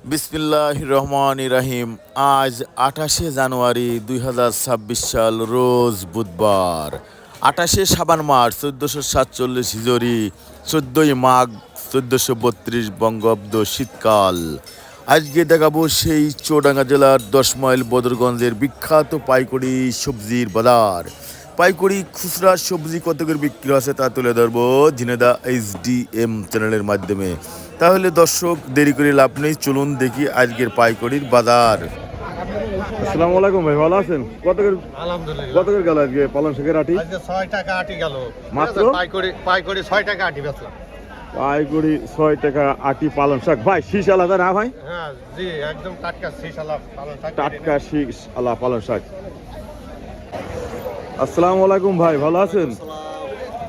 বিসমিল্লাহির রহমানির রহিম। আজ 28শে জানুয়ারি 2026 সাল, রোজ বুধবার। 28শে শাবান মাস 1447 হিজরি, 14ই মাঘ 1432 বঙ্গাব্দ, শীতকাল। আজকে দেখাবো সেই চুয়াডাঙ্গা জেলার 10 মাইল বদরগঞ্জের বিখ্যাত পাইকারি সবজির বাজার। পাইকারি খুচরা সবজি কত করে বিক্রি আছে তা তুলে ধরবো ঝিনেদা HDM চ্যানেলের মাধ্যমে। তাহলে দর্শক দেরি করে লাভ নেই, চলুন দেখি আজকের পাইকারির বাজার। আসসালামু আলাইকুম ভাই, ভালো আছেন? আলহামদুলিল্লাহ। কত করে গেল আজকে পালং শাকের আটি? আজকে 6 টাকা আটি গেল মাত্র? পাইকারি 6 টাকা আটি বেচলাম। পাইকারি 6 টাকা আটি পালং শাক। ভাই শীষ আলাদা না ভাই? হ্যাঁ জি, একদম টাটকা শীষালা পালং শাক। টাটকা শীষ আলা পালং শাক। আসসালামু আলাইকুম ভাই, ভালো আছেন?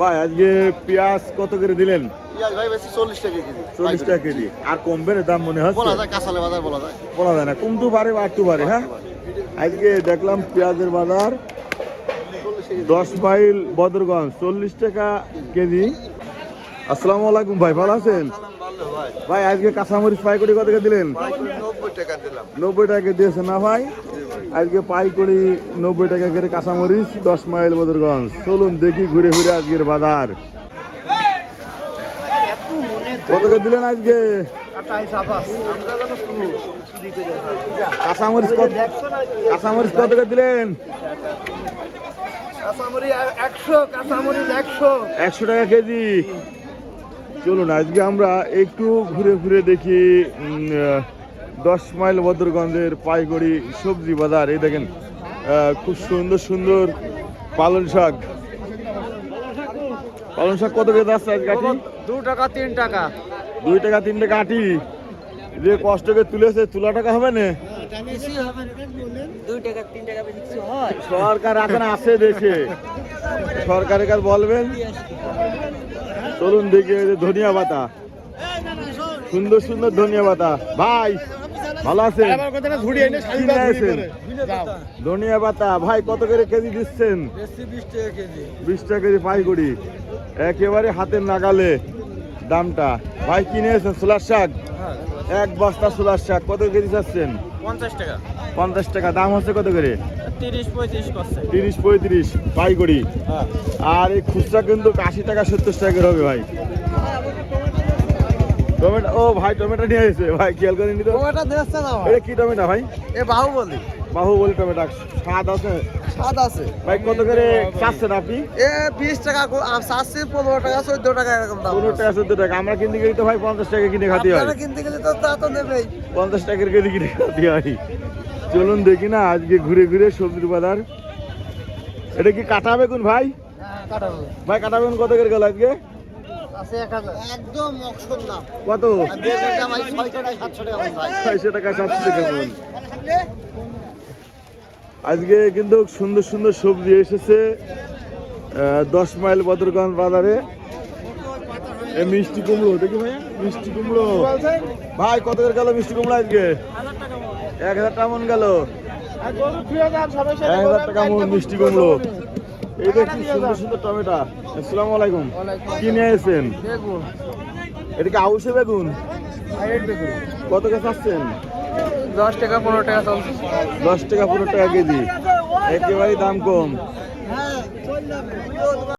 ভাই আজকে পেঁয়াজ কত করে দিলেন? পেঁয়াজ ভাই বেশি 40 টাকা কেজি। 40 টাকা কেজি। আর কমবে না দাম মনে হচ্ছে? বলা যায় কাঁচালে বাজার বলা যায়। বলা যায় না, কমতে পারে বা একটু পারে। হ্যাঁ, আজকে দেখলাম পেঁয়াজের বাজার 10 মাইল বদরগঞ্জ 40 টাকা কেজি। আসসালামু আলাইকুম ভাই, ভালো আছেন? ভাই আজকে কাঁচামরিচ পাইকারি কত করে দিলেন? 90 টাকা দিলাম। 90 টাকা দিয়েছে না ভাই? আজকে পাইকারি 90 টাকা করে কাঁচামরিচ 10 মাইল বদরগঞ্জ। চলুন দেখি ঘুরে ঘুরে আজকের বাজার। কত করে দিলেন আজকে কাঁচামরিচ? কাঁচামরিচ কত করে দিলেন? 100 টাকা কেজি। চলুন আজকে আমরা একটু ঘুরে ঘুরে দেখি 10 মাইল বদরগঞ্জের পাইকারি সবজি বাজার। এই দেখেন খুব সুন্দর সুন্দর পালং শাক। পালং শাক কত করে যাচ্ছে আজকে আটি? 2 টাকা 3 টাকা। 2 টাকা 3 টাকা আটি। যে কষ্ট করে তুলেছে, তোলা টাকা হবে না? সরকার এখন আছে দেশে, সরকারের কাছে বলবেন। চলুন দেখি এই যে ধনিয়া পাতা, সুন্দর সুন্দর ধনিয়া পাতা। ভাই ভালো আছেন? ধনিয়া পাতা ভাই কত করে কেজি দিচ্ছেন? 20 টাকা কেজি পাইকারি, একেবারে হাতের নাগালে দামটা। ভাই কিনে এসেছেন ছোলার শাক, এক বস্তা ছোলার শাক কত কেজি চাচ্ছেন? 50 টাকা। 50 টাকা। দাম হচ্ছে কত করে? 30-35 পাইকারি। আর এই খুচরা কিন্তু 80 টাকা 70 টাকা করে হবে ভাই। টমেটো, ও ভাই টমেটো নিয়ে এসেছে ভাই, খেয়াল করে নিতে। টমেটো দেখছ না ভাই? এটা কি টমেটো ভাই? এ বাহুবলি। বাহুবলি টমেটো। স্বাদ আছে? স্বাদ আছে ভাই কত করে চাচ্ছেন আপনি? এ 20 টাকা চাচ্ছি, 15 টাকা 14 টাকা এরকম দাম। 15 টাকা 14 টাকা। আমরা কিনতে গেলে তো ভাই 50 টাকা কিনে খাতে হয়। আপনারা কিনতে গেলে তো তা তো নেবেই। 50 টাকার কেজি কিনে খাতে হয়। চলুন দেখি না আজকে ঘুরে ঘুরে সবজির বাজার। এটা কি কাটা বেগুন ভাই? হ্যাঁ কাটাবো ভাই কাটা বেগুন কত করে গেল আজকে? আছে 1000 একদম অকশন দাম। কত? বেগুনটা ভাই 6 টাকা 700 টাকা ভাই। 600 টাকা 700 টাকা বেগুন। আজকে কিন্তু সুন্দর সুন্দর সবজি এসেছে 10 মাইল বদরগঞ্জ বাজারে। এই মিষ্টি কুমড়ো দেখি ভাই, মিষ্টি কুমড়ো ভাই কত করে গেল মিষ্টি কুমড়ো আজকে? 1000 টাকা মন গেল। 1000 টাকা মন মিষ্টি কুমড়ো। এই দেখি সুন্দর সুন্দর টমেটো। আসসালামু আলাইকুম, কি নিয়ে এসেছেন? বেগুন এটা কি আউশে বেগুন? হাইট বেগুন কত করে চাচ্ছেন? 10 টাকা 15 টাকা চলছে। 10 টাকা 15 টাকা কেজি, একেবারেই দাম কম।